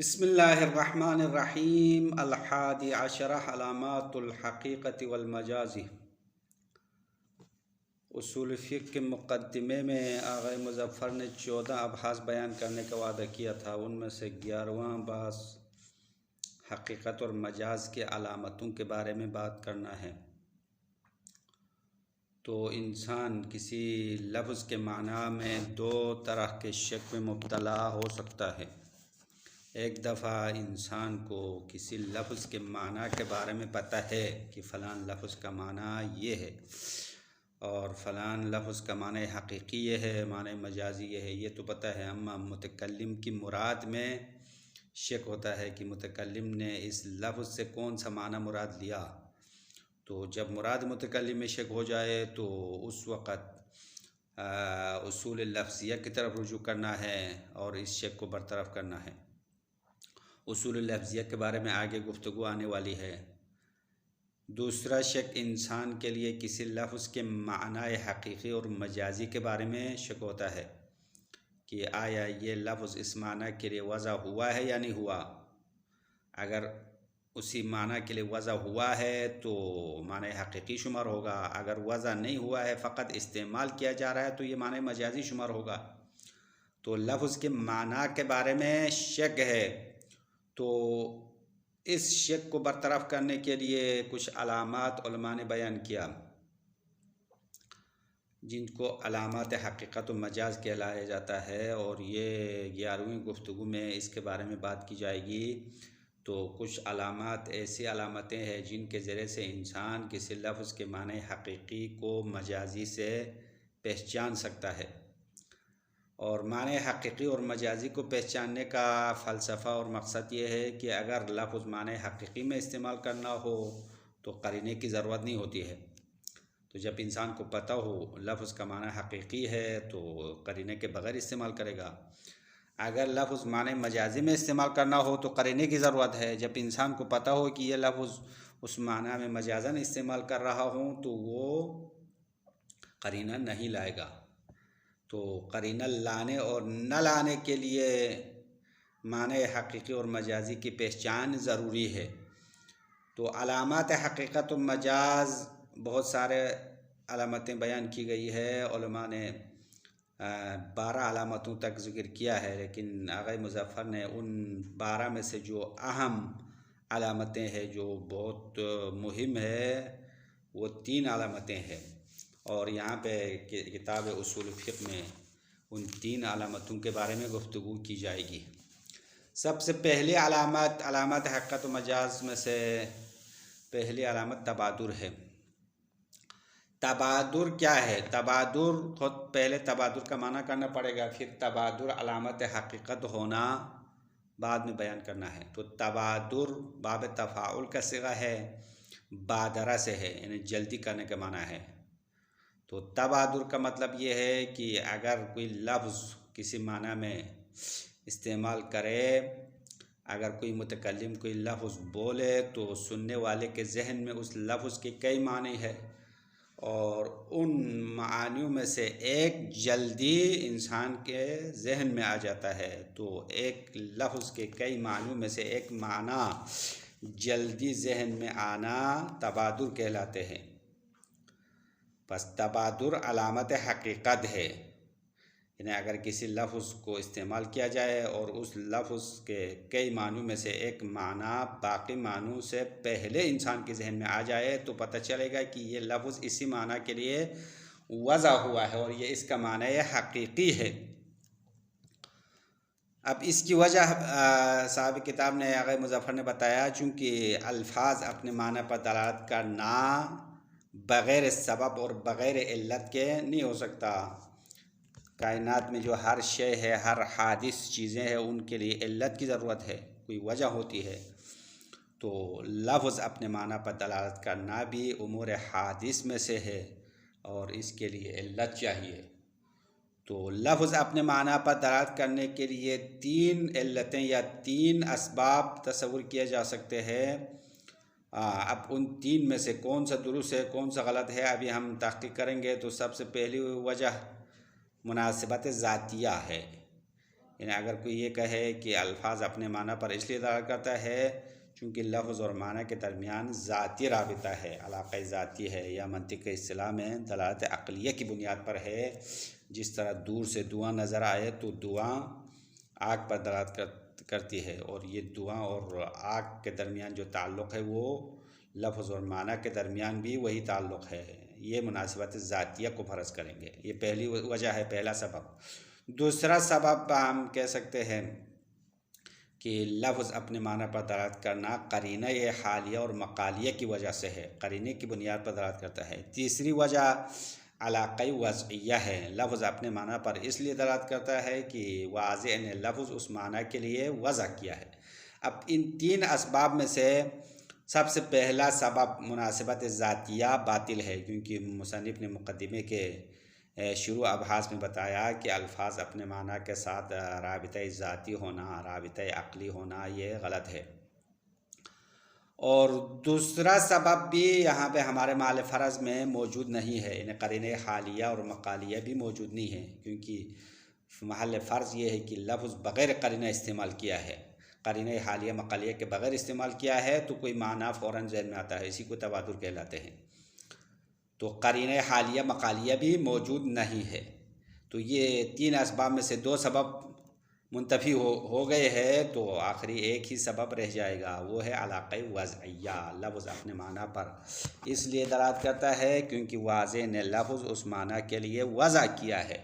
بسم اللہ الرحمن الرحیم الحادی عشرہ علامات الحقیقت والمجاز۔ اصول فقہ کے مقدمے میں آغا مظفر نے 14 ابحاث بیان کرنے کا وعدہ کیا تھا۔ ان میں سے 11واں بحث حقیقت اور مجاز کے علامتوں کے بارے میں بات کرنا ہے۔ تو انسان کسی لفظ کے معنی میں دو طرح کے شک میں مبتلا ہو سکتا ہے۔ ایک دفعہ انسان کو کسی لفظ کے معنی کے بارے میں پتہ ہے کہ فلان لفظ کا معنی یہ ہے اور فلان لفظ کا معنی حقیقی یہ ہے، معنی مجازی یہ ہے، یہ تو پتہ ہے۔ اما متکلم کی مراد میں شک ہوتا ہے کہ متکلم نے اس لفظ سے کون سا معنی مراد لیا۔ تو جب مراد متکلم میں شک ہو جائے تو اس وقت اصول لفظیہ کی طرف رجوع کرنا ہے اور اس شک کو برطرف کرنا ہے۔ اصول لفظیہ کے بارے میں آگے گفتگو آنے والی ہے۔ دوسرا شک انسان کے لیے کسی لفظ کے معنی حقیقی اور مجازی کے بارے میں شک ہوتا ہے کہ آیا یہ لفظ اس معنی کے لیے وضع ہوا ہے یا نہیں ہوا۔ اگر اسی معنی کے لیے وضع ہوا ہے تو معنی حقیقی شمار ہوگا، اگر وضع نہیں ہوا ہے فقط استعمال کیا جا رہا ہے تو یہ معنی مجازی شمار ہوگا۔ تو لفظ کے معنی کے بارے میں شک ہے، تو اس شک کو برطرف کرنے کے لیے کچھ علامات علماء نے بیان کیا جن کو علامات حقیقت و مجاز کہلایا جاتا ہے، اور یہ 11ویں گفتگو میں اس کے بارے میں بات کی جائے گی۔ تو کچھ علامات ایسی علامتیں ہیں جن کے ذریعے سے انسان کسی لفظ کے معنی حقیقی کو مجازی سے پہچان سکتا ہے۔ اور معنی حقیقی اور مجازی کو پہچاننے کا فلسفہ اور مقصد یہ ہے کہ اگر لفظ معنی حقیقی میں استعمال کرنا ہو تو قرینے کی ضرورت نہیں ہوتی ہے۔ تو جب انسان کو پتہ ہو لفظ کا معنی حقیقی ہے تو قرینے کے بغیر استعمال کرے گا۔ اگر لفظ معنی مجازی میں استعمال کرنا ہو تو قرینے کی ضرورت ہے۔ جب انسان کو پتہ ہو کہ یہ لفظ اس معنی میں مجازاً استعمال کر رہا ہوں تو وہ قرینہ نہیں لائے گا۔ تو قرینہ لانے اور نہ لانے کے لیے معنی حقیقی اور مجازی کی پہچان ضروری ہے۔ تو علامات حقیقت و مجاز بہت سارے علامتیں بیان کی گئی ہے، علماء نے 12 علامتوں تک ذکر کیا ہے، لیکن آغا مظفر نے ان 12 میں سے جو اہم علامتیں ہیں جو بہت مہم ہے وہ 3 علامتیں ہیں، اور یہاں پہ کتاب اصول فقہ میں ان 3 علامتوں کے بارے میں گفتگو کی جائے گی۔ سب سے پہلی علامات حقیقت و مجاز میں سے پہلی علامت تبادر ہے۔ تبادر کیا ہے؟ تبادر خود پہلے تبادر کا معنی کرنا پڑے گا، پھر تبادر علامت حقیقت ہونا بعد میں بیان کرنا ہے۔ تو تبادر باب تفاعل کا صیغہ ہے، بادرہ سے ہے، یعنی جلدی کرنے کا معنی ہے۔ تو تبادر کا مطلب یہ ہے کہ اگر کوئی لفظ کسی معنی میں استعمال کرے، اگر کوئی متکلم کوئی لفظ بولے تو سننے والے کے ذہن میں اس لفظ کے کئی معنی ہے، اور ان معانیوں میں سے ایک جلدی انسان کے ذہن میں آ جاتا ہے۔ تو ایک لفظ کے کئی معنیوں میں سے ایک معنی جلدی ذہن میں آنا تبادر کہلاتے ہیں۔ پس تبادر علامت حقیقت ہے، یعنی اگر کسی لفظ کو استعمال کیا جائے اور اس لفظ کے کئی معنوں میں سے ایک معنی باقی معنوں سے پہلے انسان کے ذہن میں آ جائے تو پتہ چلے گا کہ یہ لفظ اسی معنی کے لیے وضع ہوا ہے اور یہ اس کا معنی حقیقی ہے۔ اب اس کی وجہ صاحب کتاب نے آغا مظفر نے بتایا، چونکہ الفاظ اپنے معنی پر دلالت کرنا بغیر سبب اور بغیر علت کے نہیں ہو سکتا۔ کائنات میں جو ہر شے ہے، ہر حادث چیزیں ہیں، ان کے لیے علت کی ضرورت ہے، کوئی وجہ ہوتی ہے۔ تو لفظ اپنے معنی پر دلالت کرنا بھی امور حادث میں سے ہے اور اس کے لیے علت چاہیے۔ تو لفظ اپنے معنی پر دلالت کرنے کے لیے 3 علتیں یا 3 اسباب تصور کیے جا سکتے ہیں۔ اب ان 3 میں سے کون سا درست ہے کون سا غلط ہے ابھی ہم تحقیق کریں گے۔ تو سب سے پہلی وجہ مناسبت ذاتیہ ہے، یعنی اگر کوئی یہ کہے کہ الفاظ اپنے معنی پر اس لیے دلالت کرتا ہے چونکہ لفظ اور معنی کے درمیان ذاتی رابطہ ہے، علاقہ ذاتی ہے، یا منطق کے اصطلاح میں دلالت عقلیہ کی بنیاد پر ہے۔ جس طرح دور سے دھواں نظر آئے تو دھواں آگ پر دلالت کرتی ہے، اور یہ دھواں اور آگ کے درمیان جو تعلق ہے وہ لفظ اور معنی کے درمیان بھی وہی تعلق ہے۔ یہ مناسبت ذاتیہ کو فرض کریں گے، یہ پہلی وجہ ہے، پہلا سبب۔ دوسرا سبب ہم کہہ سکتے ہیں کہ لفظ اپنے معنی پر دلالت کرنا قرینہ حالیہ اور مقالیہ کی وجہ سے ہے، قرینے کی بنیاد پر دلالت کرتا ہے۔ تیسری وجہ علاقائی وضعیہ ہے، لفظ اپنے معنی پر اس لیے دلالت کرتا ہے کہ واضح نے لفظ اس معنی کے لیے وضع کیا ہے۔ اب ان تین اسباب میں سے سب سے پہلا سبب مناسبت ذاتیہ باطل ہے، کیونکہ مصنف نے مقدمے کے شروع ابحاث میں بتایا کہ الفاظ اپنے معنی کے ساتھ رابطہ ذاتی ہونا، رابطہ عقلی ہونا یہ غلط ہے۔ اور دوسرا سبب بھی یہاں پہ ہمارے محل فرض میں موجود نہیں ہے، یعنی قرینہ حالیہ اور مقالیہ بھی موجود نہیں ہے، کیونکہ محل فرض یہ ہے کہ لفظ بغیر قرینہ استعمال کیا ہے، قرینہ حالیہ مقالیہ کے بغیر استعمال کیا ہے تو کوئی معنی فوراً ذہن میں آتا ہے، اسی کو تبادر کہلاتے ہیں۔ تو قرینہ حالیہ مقالیہ بھی موجود نہیں ہے، تو یہ تین اسباب میں سے دو سبب منتفی ہو گئے ہیں، تو آخری ایک ہی سبب رہ جائے گا، وہ ہے علاقۂ وضعیہ، لفظ اپنے معنی پر اس لیے دلالت کرتا ہے کیونکہ واضح نے لفظ اس معنی کے لیے وضع کیا ہے،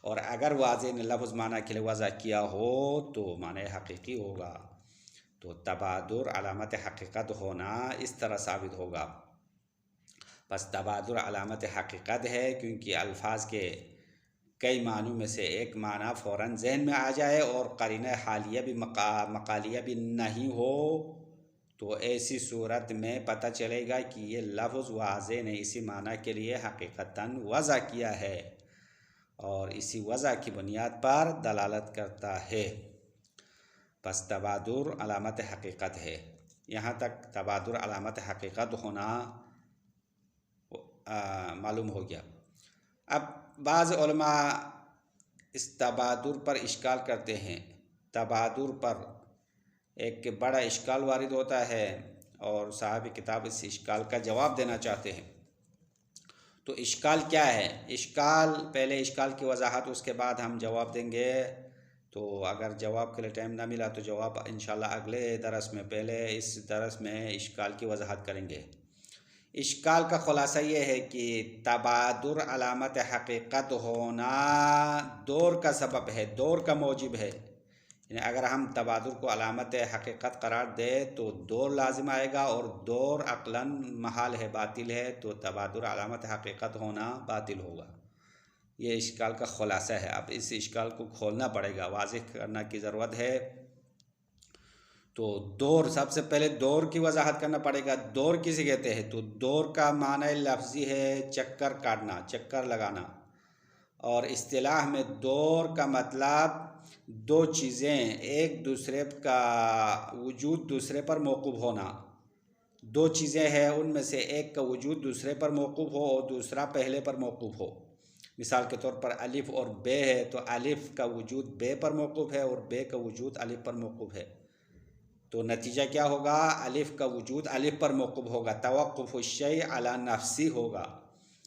اور اگر واضح نے لفظ معنی کے لیے وضع کیا ہو تو معنی حقیقی ہوگا، تو تبادر علامت حقیقت ہونا اس طرح ثابت ہوگا۔ پس تبادر علامت حقیقت ہے کیونکہ الفاظ کے کئی معنوں میں سے ایک معنی فوراً ذہن میں آ جائے اور قرینہ حالیہ بھی مقالیہ بھی نہیں ہو، تو ایسی صورت میں پتہ چلے گا کہ یہ لفظ واضح نے اسی معنی کے لیے حقیقتاً وضع کیا ہے اور اسی وضع کی بنیاد پر دلالت کرتا ہے۔ پس تبادر علامت حقیقت ہے۔ یہاں تک تبادر علامت حقیقت ہونا معلوم ہو گیا۔ اب بعض علماء اس تبادر پر اشکال کرتے ہیں، تبادر پر ایک بڑا اشکال وارد ہوتا ہے اور صاحب کتاب اس اشکال کا جواب دینا چاہتے ہیں۔ تو اشکال کیا ہے؟ پہلے اشکال کی وضاحت، اس کے بعد ہم جواب دیں گے، تو اگر جواب کے لیے ٹائم نہ ملا تو جواب انشاءاللہ اگلے درس میں، پہلے اس درس میں اشکال کی وضاحت کریں گے۔ اشکال کا خلاصہ یہ ہے کہ تبادر علامت حقیقت ہونا دور کا سبب ہے، دور کا موجب ہے، یعنی اگر ہم تبادر کو علامت حقیقت قرار دے تو دور لازم آئے گا، اور دور عقلاً محال ہے، باطل ہے، تو تبادر علامت حقیقت ہونا باطل ہوگا۔ یہ اشکال کا خلاصہ ہے۔ اب اس اشکال کو کھولنا پڑے گا، واضح کرنا کی ضرورت ہے۔ تو دور، سب سے پہلے دور کی وضاحت کرنا پڑے گا۔ دور کسے کہتے ہیں؟ تو دور کا معنی لفظی ہے چکر کاٹنا، چکر لگانا، اور اصطلاح میں دور کا مطلب دو چیزیں ایک دوسرے کا وجود دوسرے پر موقوف ہونا، دو چیزیں ہیں ان میں سے ایک کا وجود دوسرے پر موقوف ہو اور دوسرا پہلے پر موقوف ہو۔ مثال کے طور پر الف اور بے ہے، تو الف کا وجود بے پر موقوف ہے اور بے کا وجود الف پر موقوف ہے، تو نتیجہ کیا ہوگا؟ الف کا وجود الف پر موقوف ہوگا، توقف الشیء علی نفسی ہوگا،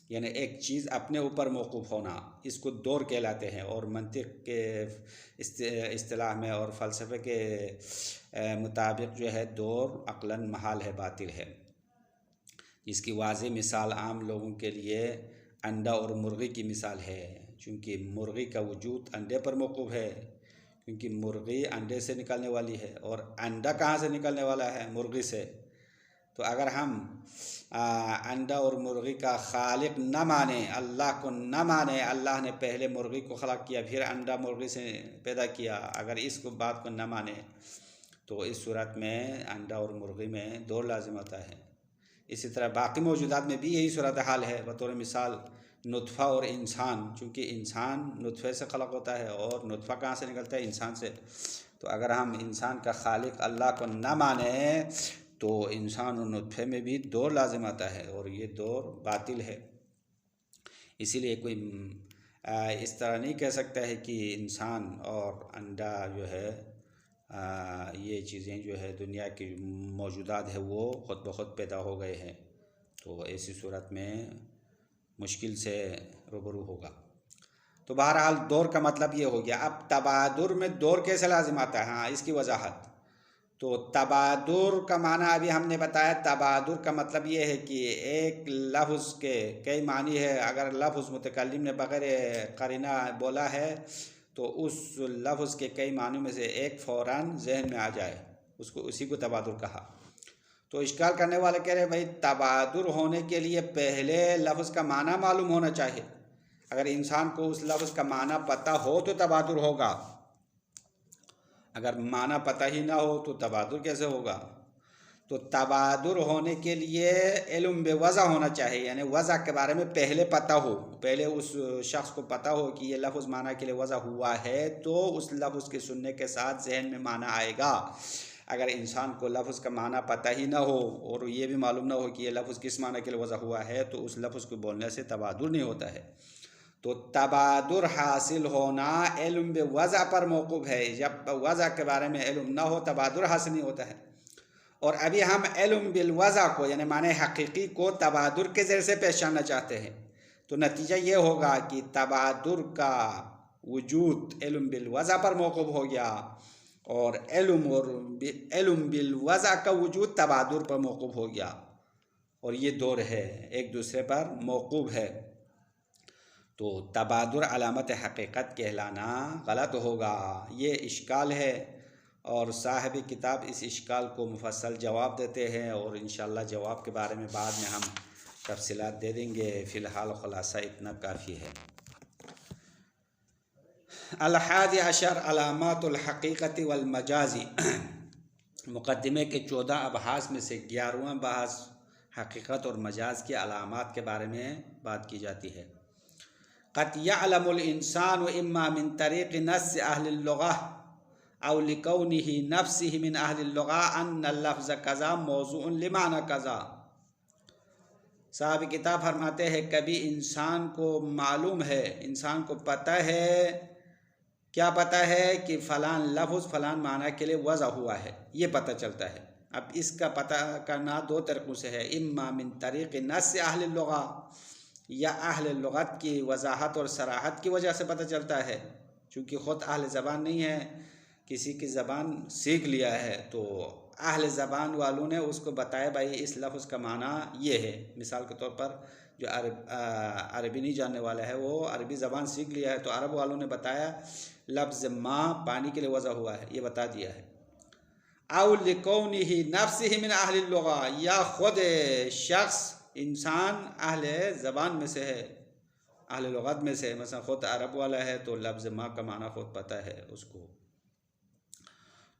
یعنی ایک چیز اپنے اوپر موقوف ہونا، اس کو دور کہلاتے ہیں، اور منطق کے اصطلاح میں اور فلسفے کے مطابق جو ہے دور عقلاً محال ہے، باطل ہے۔ اس کی واضح مثال عام لوگوں کے لیے انڈا اور مرغی کی مثال ہے، چونکہ مرغی کا وجود انڈے پر موقوف ہے، کیونکہ مرغی انڈے سے نکلنے والی ہے، اور انڈا کہاں سے نکلنے والا ہے؟ مرغی سے۔ تو اگر ہم انڈا اور مرغی کا خالق نہ مانیں، اللہ کو نہ مانیں، اللہ نے پہلے مرغی کو خلق کیا پھر انڈا مرغی سے پیدا کیا، اگر اس بات کو نہ مانیں تو اس صورت میں انڈا اور مرغی میں دور لازم ہوتا ہے۔ اسی طرح باقی موجودات میں بھی یہی صورتحال ہے۔ بطور مثال نطفہ اور انسان، چونکہ انسان نطفے سے خلق ہوتا ہے اور نطفہ کہاں سے نکلتا ہے؟ انسان سے۔ تو اگر ہم انسان کا خالق اللہ کو نہ مانیں تو انسان اور نطفے میں بھی دور لازم آتا ہے، اور یہ دور باطل ہے۔ اسی لیے کوئی اس طرح نہیں کہہ سکتا ہے کہ انسان اور انڈا جو ہے یہ چیزیں جو ہے دنیا کی موجودات ہے وہ خود بخود پیدا ہو گئے ہیں، تو ایسی صورت میں مشکل سے روبرو ہوگا۔ تو بہرحال دور کا مطلب یہ ہو گیا۔ اب تبادر میں دور کیسے لازم آتا ہے، ہاں اس کی وضاحت۔ تو تبادر کا معنی ابھی ہم نے بتایا، تبادر کا مطلب یہ ہے کہ ایک لفظ کے کئی معنی ہے، اگر لفظ متکلم نے بغیر قرینہ بولا ہے تو اس لفظ کے کئی معنی میں سے ایک فوراً ذہن میں آ جائے، اسی کو تبادر کہا۔ تو اشکال کرنے والے کہہ رہے بھائی تبادر ہونے کے لیے پہلے لفظ کا معنی معلوم ہونا چاہیے، اگر انسان کو اس لفظ کا معنی پتہ ہو تو تبادر ہوگا، اگر معنی پتہ ہی نہ ہو تو تبادر کیسے ہوگا؟ تو تبادر ہونے کے لیے علم بوضع ہونا چاہیے، یعنی وضع کے بارے میں پہلے پتہ ہو، پہلے اس شخص کو پتہ ہو کہ یہ لفظ معنی کے لیے وضع ہوا ہے، تو اس لفظ کے سننے کے ساتھ ذہن میں معنی آئے گا۔ اگر انسان کو لفظ کا معنی پتہ ہی نہ ہو اور یہ بھی معلوم نہ ہو کہ یہ لفظ کس معنی کے لیے وضع ہوا ہے، تو اس لفظ کو بولنے سے تبادر نہیں ہوتا ہے۔ تو تبادر حاصل ہونا علم بوضع پر موقوف ہے، جب وضع کے بارے میں علم نہ ہو تبادر حاصل نہیں ہوتا ہے۔ اور ابھی ہم علم بالوضع کو یعنی معنی حقیقی کو تبادر کے ذریعے سے پہچاننا چاہتے ہیں، تو نتیجہ یہ ہوگا کہ تبادر کا وجود علم بالوضع پر موقوف ہو گیا، اور علم بالوضع کا وجود تبادر پر موقوف ہو گیا، اور یہ دور ہے ایک دوسرے پر موقوف ہے۔ تو تبادر علامت حقیقت کہلانا غلط ہوگا، یہ اشکال ہے، اور صاحب کتاب اس اشکال کو مفصل جواب دیتے ہیں، اور انشاءاللہ جواب کے بارے میں بعد میں ہم تفصیلات دے دیں گے، فی الحال خلاصہ اتنا کافی ہے۔ 11 علامات الحقیقت والمجاز، مقدمے کے 14 ابحاث میں سے 11واں بحث حقیقت اور مجاز کی علامات کے بارے میں بات کی جاتی ہے۔ قد يعلم الانسان اما من طریق نص اہل اللغہ او لکونہ نفسہ من اہل اللغہ ان اللفظ کذا موضوع لمعنی کذا۔ صاحب کتاب فرماتے ہیں کبھی انسان کو معلوم ہے، انسان کو پتہ ہے، کیا پتہ ہے کہ فلان لفظ فلان معنی کے لیے وضع ہوا ہے، یہ پتہ چلتا ہے۔ اب اس کا پتہ کرنا دو طریقوں سے ہے، اما من طریق نص اہل اللغہ، یا اہل لغت کی وضاحت اور صراحت کی وجہ سے پتہ چلتا ہے، چونکہ خود اہل زبان نہیں ہے، کسی کی زبان سیکھ لیا ہے، تو اہل زبان والوں نے اس کو بتایا بھائی اس لفظ کا معنی یہ ہے۔ مثال کے طور پر جو عربی نہیں جاننے والا ہے وہ عربی زبان سیکھ لیا ہے، تو عرب والوں نے بتایا لفظ ماں پانی کے لیے وضع ہوا ہے، یہ بتا دیا ہے۔ او لکونہ نفسہ من اہل اللغہ، یا خود شخص انسان اہل زبان میں سے ہے، اہل لغت میں سے، مثلا خود عرب والا ہے تو لفظ ماں کا معنی خود پتہ ہے اس کو۔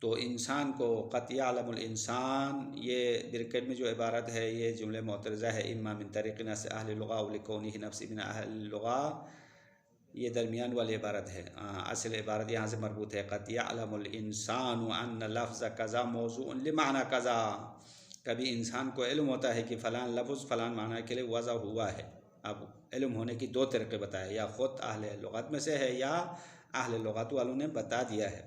تو انسان کو قد یعلم الانسان، یہ بریکٹ میں جو عبارت ہے یہ جملہ معترضہ ہے، اما من طریق نص اہل اللغہ او لکونہ نفسہ من اہل اللغہ، یہ درمیان والی عبارت ہے، اصل عبارت یہاں سے مربوط ہے، قد یعلم الانسان ان لفظ کذا موضوع لمعنی کذا۔ کبھی انسان کو علم ہوتا ہے کہ فلان لفظ فلان معنی کے لیے وضع ہوا ہے۔ اب علم ہونے کی دو طریقے بتائے، یا خود اہل لغت میں سے ہے یا اہل لغت والوں نے بتا دیا ہے۔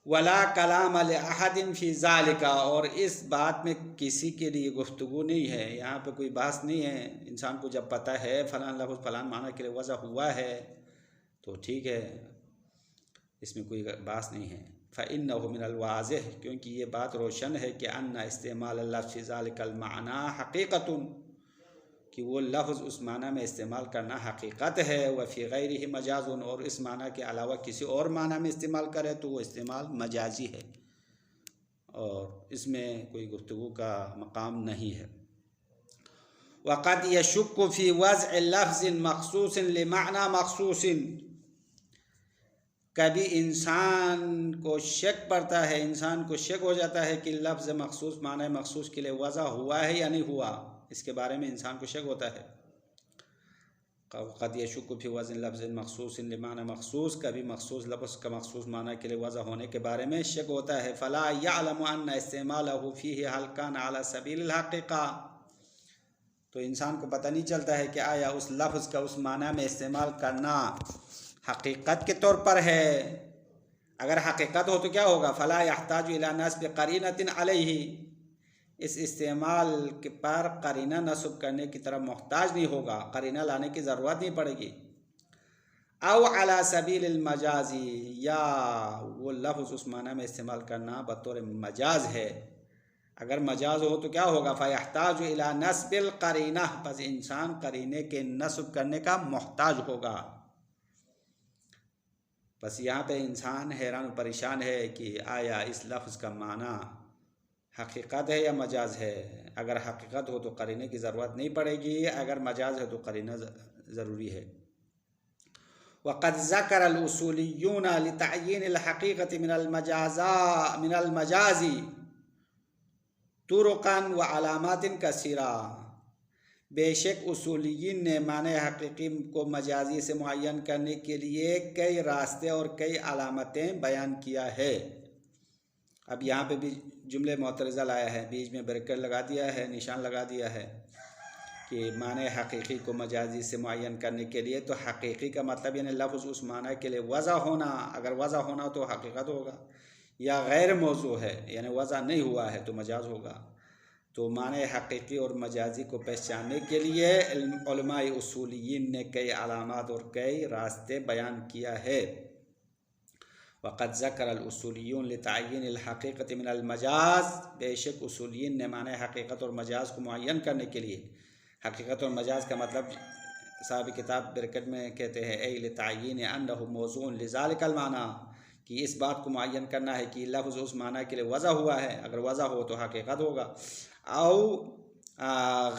ولا کلام لأحد فی ذالک، اور اس بات میں کسی کے لیے گفتگو نہیں ہے، یہاں پہ کوئی بحث نہیں ہے۔ انسان کو جب پتہ ہے فلان لفظ فلان معنی کے لیے وضع ہوا ہے تو ٹھیک ہے، اس میں کوئی بحث نہیں ہے۔ فإنه من الواضح، کیونکہ یہ بات روشن ہے کہ ان استعمال اللفظ فی ذالک المعنی حقیقت، کہ وہ لفظ اس معنی میں استعمال کرنا حقیقت ہے، وفی غیرہ مجاز، اور اس معنی کے علاوہ کسی اور معنی میں استعمال کرے تو وہ استعمال مجازی ہے، اور اس میں کوئی گفتگو کا مقام نہیں ہے۔ وقد یشک فی وضع لفظ مخصوص لمعنی مخصوص، کبھی انسان کو شک پڑتا ہے، انسان کو شک ہو جاتا ہے کہ لفظ مخصوص معنی مخصوص کے لیے وضع ہوا ہے یا نہیں ہوا، اس کے بارے میں انسان کو شک ہوتا ہے۔ قد یشک فی وضع لفظ مخصوص لمعنی مخصوص، کبھی مخصوص لفظ کا مخصوص معنی کے لیے وضع ہونے کے بارے میں شک ہوتا ہے۔ فلا یعلم ان استعمالہ فیہ حل کان علی سبیل الحقیقہ، تو انسان کو پتہ نہیں چلتا ہے کہ آیا اس لفظ کا اس معنی میں استعمال کرنا حقیقت کے طور پر ہے. اگر حقیقت ہو تو کیا ہوگا؟ فلا يحتاج الى نصب قرینۃ علیہ، اس استعمال کے پر قرینہ نصب کرنے کی طرف محتاج نہیں ہوگا، قرینہ لانے کی ضرورت نہیں پڑے گی. او علی سبیل المجازی، یا وہ لفظ اس معنی میں استعمال کرنا بطور مجاز ہے. اگر مجاز ہو تو کیا ہوگا؟ فیحتاج الی نصب القرینہ، پس انسان قرینے کے نصب کرنے کا محتاج ہوگا. بس یہاں پہ انسان حیران و پریشان ہے کہ آیا اس لفظ کا معنی حقیقت ہے یا مجاز ہے. اگر حقیقت ہو تو قرینے کی ضرورت نہیں پڑے گی، اگر مجاز ہے تو قرینہ ضروری ہے. وقد ذکر الاصولیون لتعیین الحقیقت من المجاز طرقا و علامات کثیرہ، بے شک اصولیین نے معنی حقیقی کو مجازی سے معین کرنے کے لیے کئی راستے اور کئی علامتیں بیان کیا ہے. اب یہاں پہ بھی جملے معترضہ لایا ہے، بیچ میں بریکٹ لگا دیا ہے، نشان لگا دیا ہے کہ معنی حقیقی کو مجازی سے معین کرنے کے لیے. تو حقیقی کا مطلب یعنی لفظ اس معنی کے لیے وضع ہونا، اگر وضع ہونا تو حقیقت ہوگا، یا غیر موضوع ہے یعنی وضع نہیں ہوا ہے تو مجاز ہوگا. تو معنی حقیقی اور مجازی کو پہچاننے کے لیے علماء اصولیین نے کئی علامات اور کئی راستے بیان کیا ہے. وقد ذکر الاصولیون لتعیین الحقیقت من المجاز، بے شک اصولیین نے معنی حقیقت اور مجاز کو معین کرنے کے لیے، حقیقت اور مجاز کا مطلب صاحب کتاب برکت میں کہتے ہیں اے لتعیین انہ موضوع لذالک المعنی، کہ اس بات کو معین کرنا ہے کہ لفظ اس معنی کے لیے وضع ہوا ہے، اگر وضع ہو تو حقیقت ہوگا. او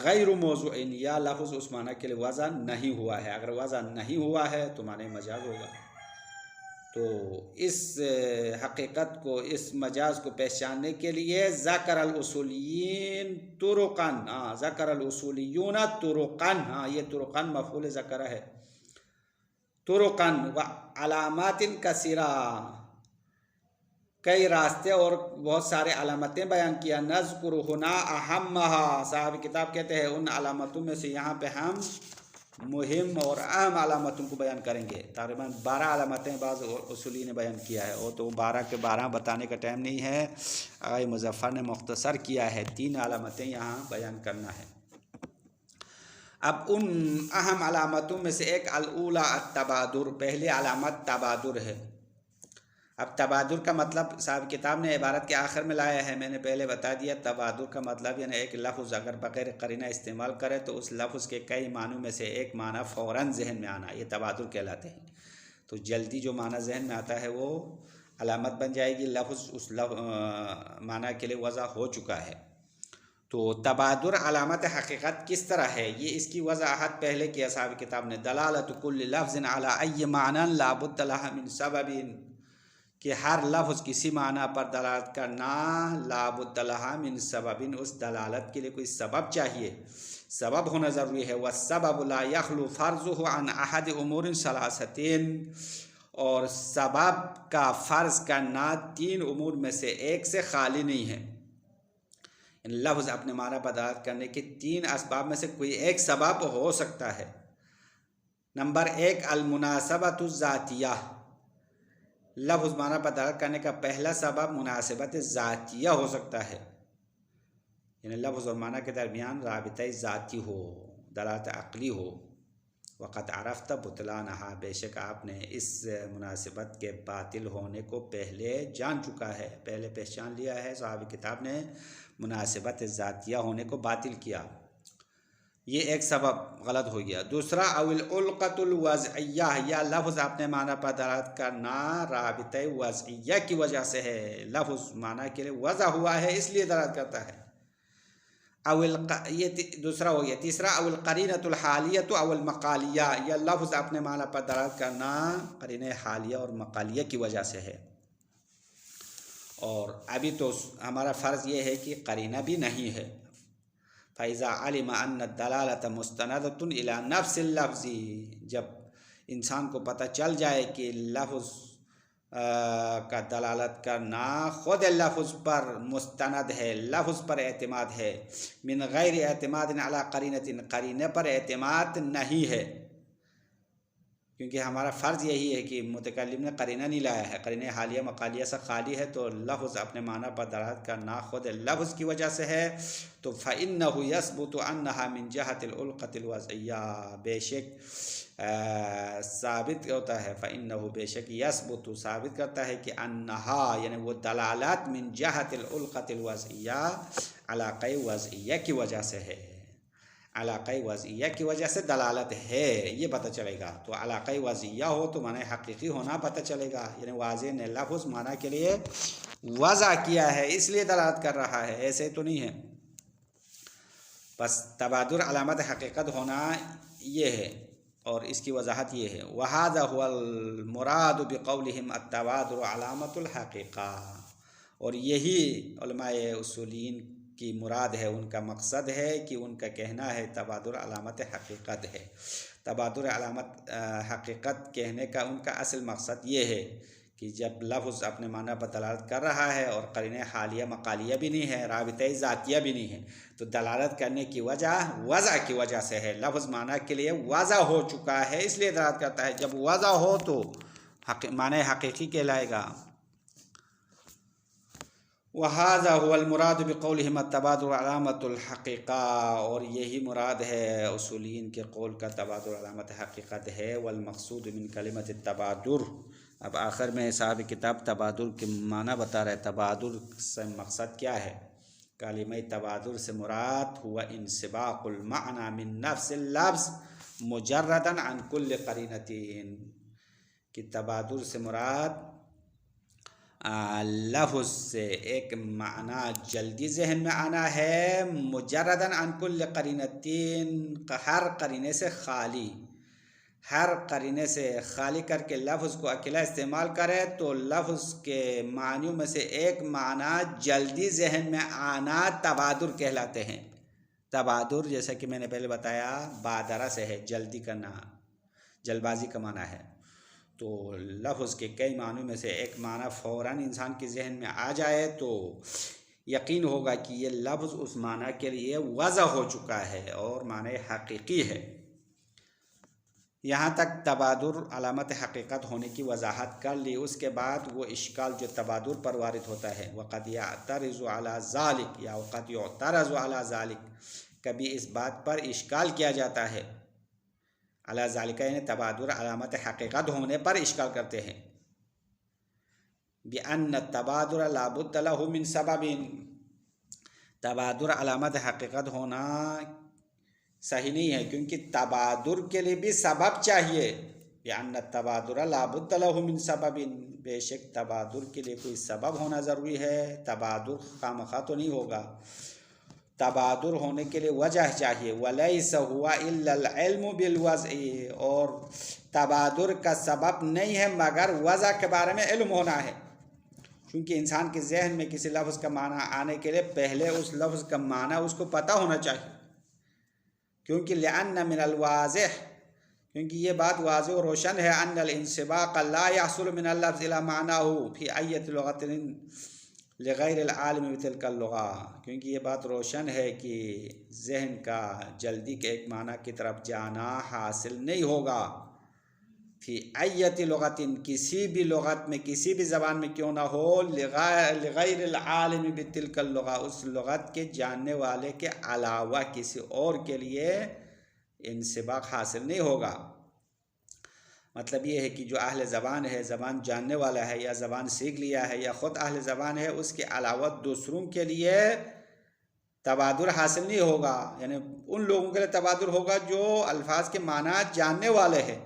غیر موضوع، یا لفظ اس معنی کے لیے وضع نہیں ہوا ہے، اگر وضع نہیں ہوا ہے تو معنی مجاز ہوگا. تو اس حقیقت کو، اس مجاز کو پہچاننے کے لیے ذکر الاصولیین طرقاً، ذکر الاصولیون طرقاً، یہ طرقاً مفعول ذکر ہے، طرقاً و علامات کثیرہ، کئی راستے اور بہت سارے علامتیں بیان کیا. نذکر ہنا اہمہا، صاحب کتاب کہتے ہیں ان علامتوں میں سے یہاں پہ ہم مہم اور اہم علامتوں کو بیان کریں گے. تقریباً 12 علامتیں بعض اصولی نے بیان کیا ہے، اور تو 12 کے 12 بتانے کا ٹائم نہیں ہے، آغا مظفر نے مختصر کیا ہے، 3 علامتیں یہاں بیان کرنا ہے. اب ان اہم علامتوں میں سے ایک الاولی التبادر، پہلی علامت تبادر ہے. اب تبادر کا مطلب صاحب کتاب نے عبارت کے آخر میں لایا ہے، میں نے پہلے بتا دیا. تبادر کا مطلب یعنی ایک لفظ اگر بغیر قرینہ استعمال کرے تو اس لفظ کے کئی معنوں میں سے ایک معنی فوراً ذہن میں آنا، یہ تبادر کہلاتے ہیں. تو جلدی جو معنی ذہن میں آتا ہے وہ علامت بن جائے گی، لفظ اس معنی کے لیے وضع ہو چکا ہے. تو تبادر علامت حقیقت کس طرح ہے، یہ اس کی وضاحت پہلے کی صاحب کتاب نے. دلالت کل لفظ علی ای معنی لا بد لہ من سبب، کہ ہر لفظ کسی معنی پر دلالت کرنا لا بد لہ من سبب، اس دلالت کے لیے کوئی سبب چاہیے، سبب ہونا ضروری ہے. والسبب لا یخلو فرضہ عن احد امور ثلاثۃ، اور سبب کا فرض کرنا 3 امور میں سے ایک سے خالی نہیں ہے. لفظ اپنے معنی پر دلالت کرنے کے 3 اسباب میں سے کوئی ایک سبب ہو سکتا ہے. نمبر 1 المناسبۃ الذاتیہ، لفظ معنی پر دلالت کرنے کا پہلا سبب مناسبت ذاتیہ ہو سکتا ہے، یعنی لفظ اور معنی کے درمیان رابطہ ذاتی ہو، دلالت عقلی ہو. وقد عرفت بطلانہا، بے شک آپ نے اس مناسبت کے باطل ہونے کو پہلے جان چکا ہے، پہلے پہچان لیا ہے. صاحب کتاب نے مناسبت ذاتیہ ہونے کو باطل کیا، یہ ایک سبب غلط ہو گیا. دوسرا اول العلقۃ الوضعیہ، یا لفظ اپنے معنی پر دلالت کرنا رابطہ وضعیہ کی وجہ سے ہے، لفظ معنی کے لیے وضع ہوا ہے اس لیے دلالت کرتا ہے. یہ دوسرا ہو گیا. تیسرا اول قرینۃ الحالیۃ اول مقالیہ، یا لفظ اپنے معنی پر دلالت کرنا قرینہ حالیہ اور مقالیہ کی وجہ سے ہے. اور ابھی تو ہمارا فرض یہ ہے کہ قرینہ بھی نہیں ہے. فَإِذَا عَلِمَ أَنَّ الدَّلَالَةَ مُسْتَنَدَةٌ إِلَى نَفْسِ اللَّفْظِ، جب انسان کو پتہ چل جائے کہ لفظ کا دلالت کرنا خود لفظ پر مستند ہے، لفظ پر اعتماد ہے، من غیر اعتماد علی قرینۃ، قرینے پر اعتماد نہیں ہے، کیونکہ ہمارا فرض یہی ہے کہ متکلم نے قرینہ نہیں لایا ہے، قرینہ حالیہ مقالیہ سے خالی ہے، تو لفظ اپنے معنی پر دلالت کرنا خود لفظ کی وجہ سے ہے، تو فإنہ یثبت انہا من جہت الالقۃ الوضعیہ، بے شک ثابت ہوتا ہے، فإنہ بے شک یثبت ثابت کرتا ہے کہ انہا یعنی وہ دلالات من جہت الالقۃ الوضعیہ علاقہ وضعیہ کی وجہ سے ہے، علاقہ وضعیہ کی وجہ سے دلالت ہے، یہ پتہ چلے گا، تو علاقہ وضعیہ ہو تو معنی حقیقی ہونا پتہ چلے گا، یعنی واضح نے لفظ معنی کے لیے وضع کیا ہے اس لیے دلالت کر رہا ہے، ایسے تو نہیں ہے۔ بس تبادر علامت حقیقت ہونا یہ ہے، اور اس کی وضاحت یہ ہے، وَهَذَا هُوَ الْمُرَادُ بِقَوْلِهِمْ التَّبَادُرُ عَلَامَةُ الْحَقِيقَةِ، اور یہی علماء اصولین کی مراد ہے، ان کا مقصد ہے کہ ان کا کہنا ہے تبادر علامت حقیقت ہے، تبادر علامت حقیقت کہنے کا ان کا اصل مقصد یہ ہے کہ جب لفظ اپنے معنی پر دلالت کر رہا ہے اور قرینہ حالیہ مقالیہ بھی نہیں ہے، رابطہ ذاتیہ بھی نہیں ہے، تو دلالت کرنے کی وجہ وضع کی وجہ سے ہے، لفظ معنی کے لیے وضع ہو چکا ہے اس لیے دلالت کرتا ہے، جب وضع ہو تو معنی حقیقی کہلائے گا۔ وَهَذَا هُوَ الْمُرَادُ بِقَوْلِهِمْ التَّبَادُرُ عَلَامَةُ الْحَقِيقَةِ، اور یہی مراد ہے اصولین کے قول کا تبادر علامت حقیقت ہے، والمقصود من کلمۃ التبادر، اب آخر میں صاحب کتاب تبادر کے معنی بتا رہے، تبادر سے مقصد کیا ہے، کلمہ تبادر سے مراد ہوا انسباق المعنی من نفس اللفظ مجردا عن کل قرینۃ، کہ تبادر سے مراد لفظ سے ایک معنی جلدی ذہن میں آنا ہے، مجرداً عن کل قرینتین، ہر قرینے سے خالی، ہر قرینے سے خالی کر کے لفظ کو اکیلا استعمال کرے تو لفظ کے معنیوں میں سے ایک معنی جلدی ذہن میں آنا تبادر کہلاتے ہیں۔ تبادر جیسا کہ میں نے پہلے بتایا بادرہ سے ہے، جلدی کرنا، جلد بازی کا معنی ہے، تو لفظ کے کئی معنوں میں سے ایک معنی فوراً انسان کے ذہن میں آ جائے تو یقین ہوگا کہ یہ لفظ اس معنی کے لیے وضع ہو چکا ہے اور معنی حقیقی ہے۔ یہاں تک تبادر علامت حقیقت ہونے کی وضاحت کر لی، اس کے بعد وہ اشکال جو تبادر پر وارد ہوتا ہے، وقد یعترض علی ذلک، یا وقد یعترض علی ذلک، کبھی اس بات پر اشکال کیا جاتا ہے، علی ذالک یعنی تبادر علامت حقیقت ہونے پر اشکال کرتے ہیں، بِأَنَّ التَّبَادُرَ لَا بُدَّ لَهُ مِن سَبَبٍ، تبادر علامت حقیقت ہونا صحیح نہیں ہے کیونکہ تبادر کے لیے بھی سبب چاہیے، بِأَنَّ التَّبَادُرَ لَا بُدَّ لَهُ مِن سَبَبٍ، بے شک تبادر کے لیے کوئی سبب ہونا ضروری ہے، تبادر خامخواہ تو نہیں ہوگا، تبادر ہونے کے لیے وجہ چاہیے، وَلَيْسَ هُوَ إِلَّا الْعِلْمُ بِالْوَضْعِ، اور تبادر کا سبب نہیں ہے مگر وضع کے بارے میں علم ہونا ہے، کیونکہ انسان کے ذہن میں کسی لفظ کا معنی آنے کے لیے پہلے اس لفظ کا معنی اس کو پتہ ہونا چاہیے، کیونکہ لِأَنَّ مِنَ الْوَاضِحِ، کیونکہ یہ بات واضح و روشن ہے، أَنَّ الْإِنْسِبَاقَ لَا يَحْصُلُ مِنَ اللَّفْظِ إِلَى مَعْنَاهُ فِي أَيِّةِ لُغَةٍ لِغَيْرِ الْعَالِمِ بِتِلْكَ اللُّغَةِ، کیونکہ یہ بات روشن ہے کہ ذہن کا جلدی کے ایک معنی کی طرف جانا حاصل نہیں ہوگا، فی ایت لغت، کسی بھی لغت میں کسی بھی زبان میں کیوں نہ ہو، لغیر العالم بتلک اللغہ، اس لغت کے جاننے والے کے علاوہ کسی اور کے لیے انسباق حاصل نہیں ہوگا۔ مطلب یہ ہے کہ جو اہل زبان ہے، زبان جاننے والا ہے یا زبان سیکھ لیا ہے یا خود اہل زبان ہے، اس کے علاوہ دوسروں کے لیے تبادر حاصل نہیں ہوگا، یعنی ان لوگوں کے لیے تبادر ہوگا جو الفاظ کے معنی جاننے والے ہیں۔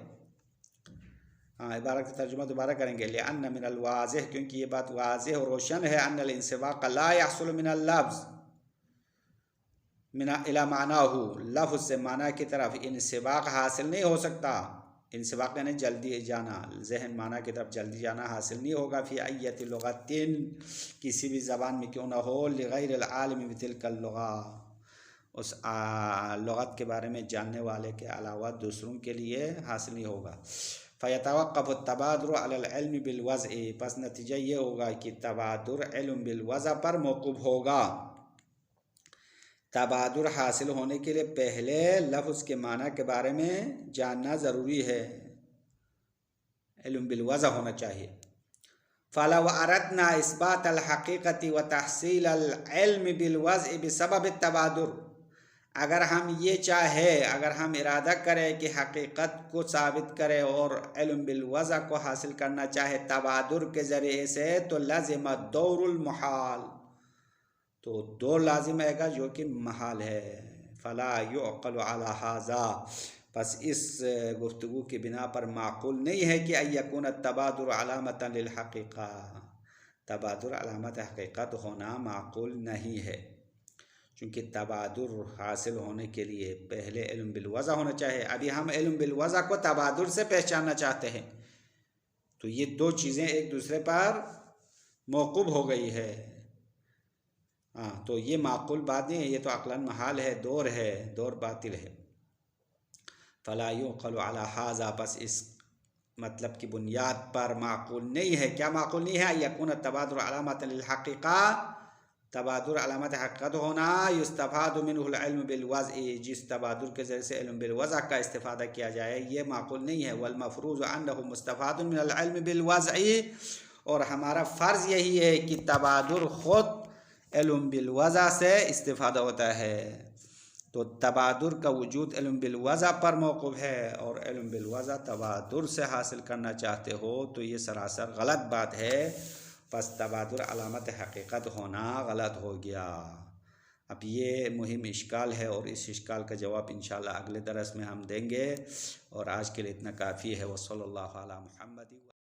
عبارت کا ترجمہ دوبارہ کریں گے، لِأَنَّ مِنَ الْوَاضِحِ، کیونکہ یہ بات واضح اور روشن ہے، أَنَّ الْإِنْسِبَاقَ لَا يَحْصُلُ مِنَ اللَّفْظِ إِلَى مَعْنَاهُ، لفظ سے معنی کی طرف انسباق حاصل نہیں ہو سکتا، انسباق یعنی جلدی جانا، ذہن معنی کی طرف جلدی جانا حاصل نہیں ہوگا، فی ایت لغت، کسی بھی زبان میں کیوں نہ ہو، لغیر العالم بتلک اللغہ، اس لغت کے بارے میں جاننے والے کے علاوہ دوسروں کے لیے حاصل نہیں ہوگا۔ فیتوقف التبادر علی العلم بالوضع، پس نتیجہ یہ ہوگا کہ تبادر علم بالوضع پر موقوف ہوگا۔ تبادر حاصل ہونے کے لیے پہلے لفظ کے معنی کے بارے میں جاننا ضروری ہے، علم بالوضع ہونا چاہیے۔ فَلَوْ أَرَدْنَا إِثْبَاتَ الْحَقِيقَةِ وَتَحْصِيلَ الْعِلْمِ بِالْوَضْعِ بِسَبَبِ التَّبَادُرِ، اگر ہم ارادہ کریں کہ حقیقت کو ثابت کرے اور علم بالوضع کو حاصل کرنا چاہے تبادر کے ذریعے سے، تو لازم دور المحال، تو دور لازم آئے گا جو کہ محال ہے۔ فَلَا يُعْقَلُ عَلَى هَذَا، پس اس گفتگو کی بنا پر معقول نہیں ہے کہ ان یکون التبادر علامۃ للحقیقہ، تبادر علامت حقیقت ہونا معقول نہیں ہے، چونکہ تبادر حاصل ہونے کے لیے پہلے علم بالوضع ہونا چاہیے۔ ابھی ہم علم بالوضع کو تبادر سے پہچاننا چاہتے ہیں، تو یہ دو چیزیں ایک دوسرے پر موقوف ہو گئی ہے، تو یہ معقول بات نہیں ہے، یہ تو عقلاً محال ہے، دور باطل ہے۔ فَلَا يُعْقَلُ عَلَى هَذَا، پس اس مطلب کی بنیاد پر معقول نہیں ہے، کیا معقول نہیں ہے؟ ان یکون التبادر علامۃ للحقیقہ، تبادر علامت حقیقت ہونا، یستفاد منہ العلم بالوضع، جس تبادر کے ذریعے سے علم بالوضع کا استفادہ کیا جائے، یہ معقول نہیں ہے۔ والمفروض انہ مستفاد من العلم بالوضع، اور ہمارا فرض یہی ہے کہ تبادر خود علم بالوضع سے استفادہ ہوتا ہے، تو تبادر کا وجود علم بالوضع پر موقوف ہے، اور علم بالوضع تبادر سے حاصل کرنا چاہتے ہو تو یہ سراسر غلط بات ہے، پس تبادر علامت حقیقت ہونا غلط ہو گیا۔ اب یہ مہم اشکال ہے، اور اس اشکال کا جواب انشاءاللہ اگلے درس میں ہم دیں گے، اور آج کے لیے اتنا کافی ہے۔ وصلی اللہ علی محمد۔